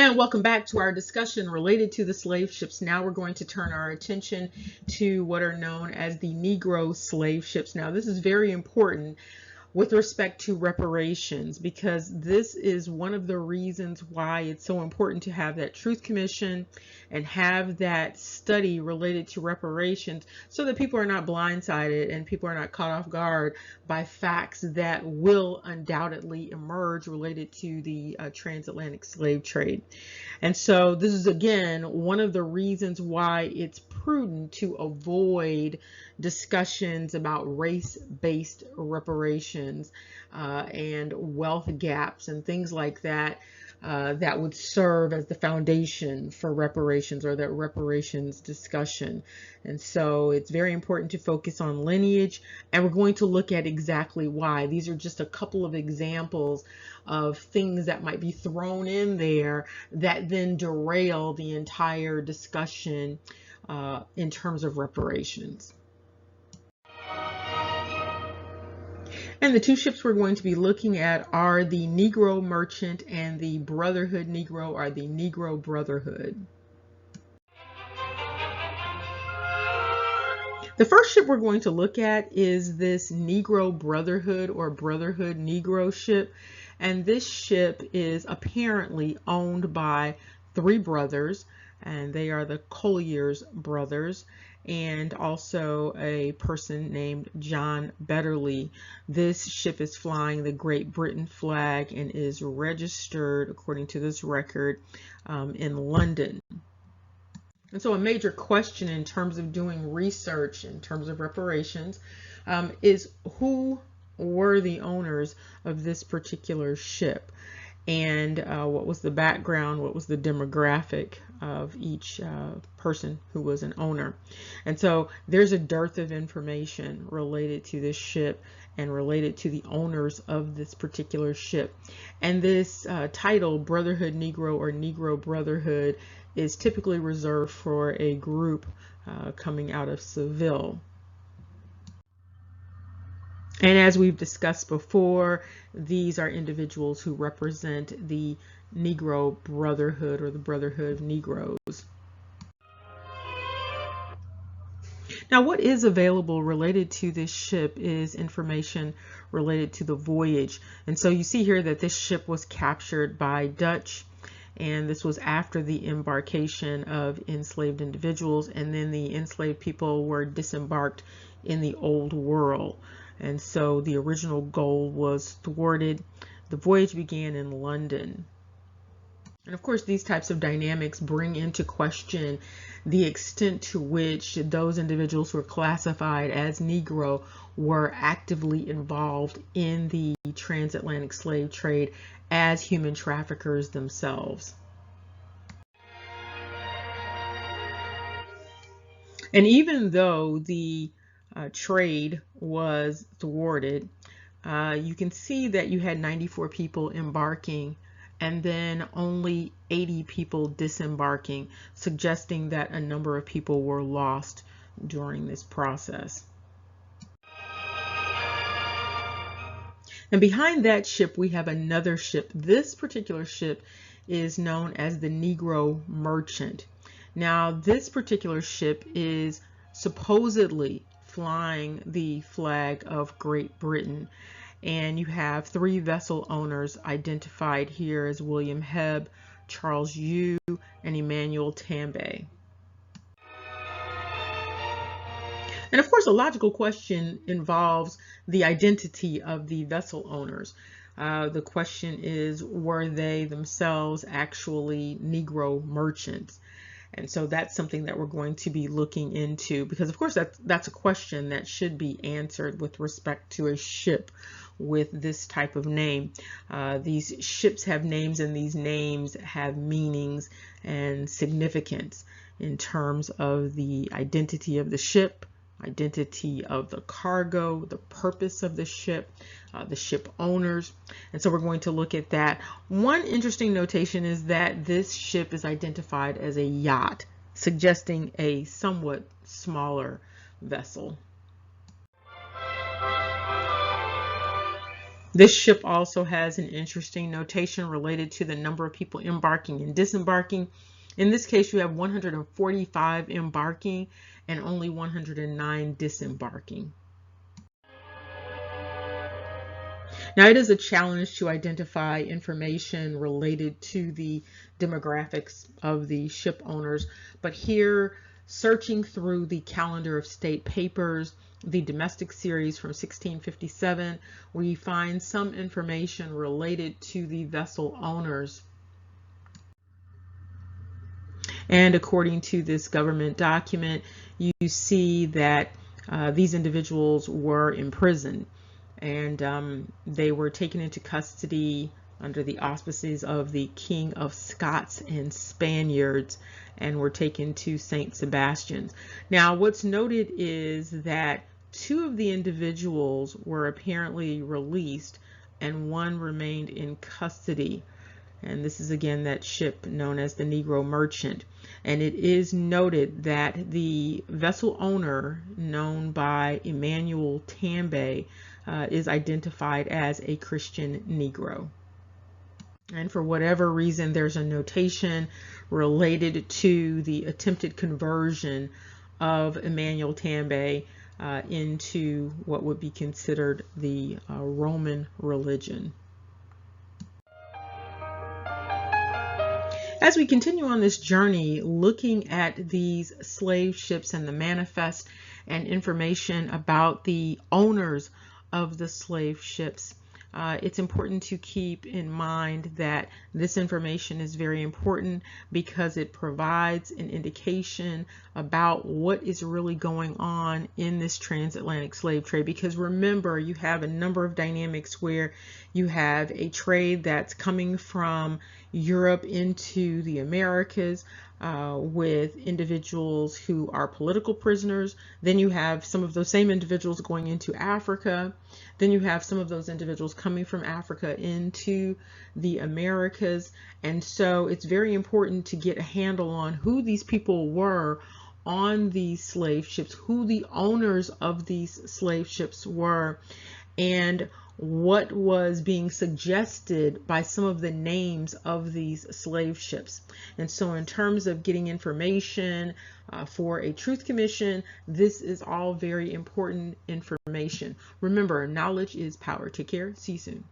And welcome back to our discussion related to the slave ships. Now we're going to turn our attention to what are known as the Negro slave ships. Now this is very important with respect to reparations, because this is one of the reasons why it's so important to have that Truth Commission and have that study related to reparations, so that people are not blindsided and people are not caught off guard by facts that will undoubtedly emerge related to the transatlantic slave trade. And so this is, again, one of the reasons why it's prudent to avoid discussions about race-based reparations and wealth gaps and things like that that would serve as the foundation for reparations or that reparations discussion. And so it's very important to focus on lineage, and we're going to look at exactly why. These are just a couple of examples of things that might be thrown in there that then derail the entire discussion in terms of reparations. And the two ships we're going to be looking at are the Negro Merchant and the Brotherhood Negro, or the Negro Brotherhood. The first ship we're going to look at is this Negro Brotherhood or Brotherhood Negro ship. And this ship is apparently owned by three brothers, and they are the Collier's brothers, and also a person named John Betterly. This ship is flying the Great Britain flag and is registered, according to this record, in London. And so a major question in terms of doing research in terms of reparations is who were the owners of this particular ship, and what was the background, what was the demographic of each person who was an owner. And so there's a dearth of information related to this ship and related to the owners of this particular ship. And this title, Brotherhood Negro or Negro Brotherhood, is typically reserved for a group coming out of Seville. And as we've discussed before, these are individuals who represent the Negro Brotherhood or the Brotherhood of Negroes. Now, what is available related to this ship is information related to the voyage. And so you see here that this ship was captured by Dutch, and this was after the embarkation of enslaved individuals, and then the enslaved people were disembarked in the Old World. And so the original goal was thwarted. The voyage began in London. And of course, these types of dynamics bring into question the extent to which those individuals who are classified as Negro were actively involved in the transatlantic slave trade as human traffickers themselves. And even though the trade was thwarted, you can see that you had 94 people embarking and then only 80 people disembarking, suggesting that a number of people were lost during this process. And behind that ship, we have another ship. This particular ship is known as the Negro Merchant. Now, this particular ship is supposedly flying the flag of Great Britain, and you have three vessel owners identified here as William Hebb, Charles Yu, and Emmanuel Tambay. And of course, a logical question involves the identity of the vessel owners. The question is, were they themselves actually Negro merchants? And so that's something that we're going to be looking into, because of course that's a question that should be answered with respect to a ship with this type of name. These ships have names, and these names have meanings and significance in terms of the identity of the ship, identity of the cargo, the purpose of the ship owners. And so we're going to look at that. One interesting notation is that this ship is identified as a yacht, suggesting a somewhat smaller vessel. This ship also has an interesting notation related to the number of people embarking and disembarking. In this case, you have 145 embarking and only 109 disembarking. Now, it is a challenge to identify information related to the demographics of the ship owners, but here, searching through the calendar of state papers, the domestic series from 1657, we find some information related to the vessel owners. And according to this government document, you see that these individuals were imprisoned, and they were taken into custody under the auspices of the King of Scots and Spaniards, and were taken to St. Sebastian's. Now, what's noted is that 2 of the individuals were apparently released and 1 remained in custody. And this is again that ship known as the Negro Merchant. And it is noted that the vessel owner, known by Emmanuel Tambay, is identified as a Christian Negro. And for whatever reason, there's a notation related to the attempted conversion of Emmanuel Tambay into what would be considered the Roman religion. As we continue on this journey, looking at these slave ships and the manifest and information about the owners of the slave ships, it's important to keep in mind that this information is very important because it provides an indication about what is really going on in this transatlantic slave trade. Because remember, you have a number of dynamics where you have a trade that's coming from Europe into the Americas, with individuals who are political prisoners. Then you have some of those same individuals going into Africa. Then you have some of those individuals coming from Africa into the Americas. And so it's very important to get a handle on who these people were on these slave ships, who the owners of these slave ships were, and what was being suggested by some of the names of these slave ships. And so in terms of getting information for a truth commission, this is all very important information. Remember, knowledge is power. Take care. See you soon.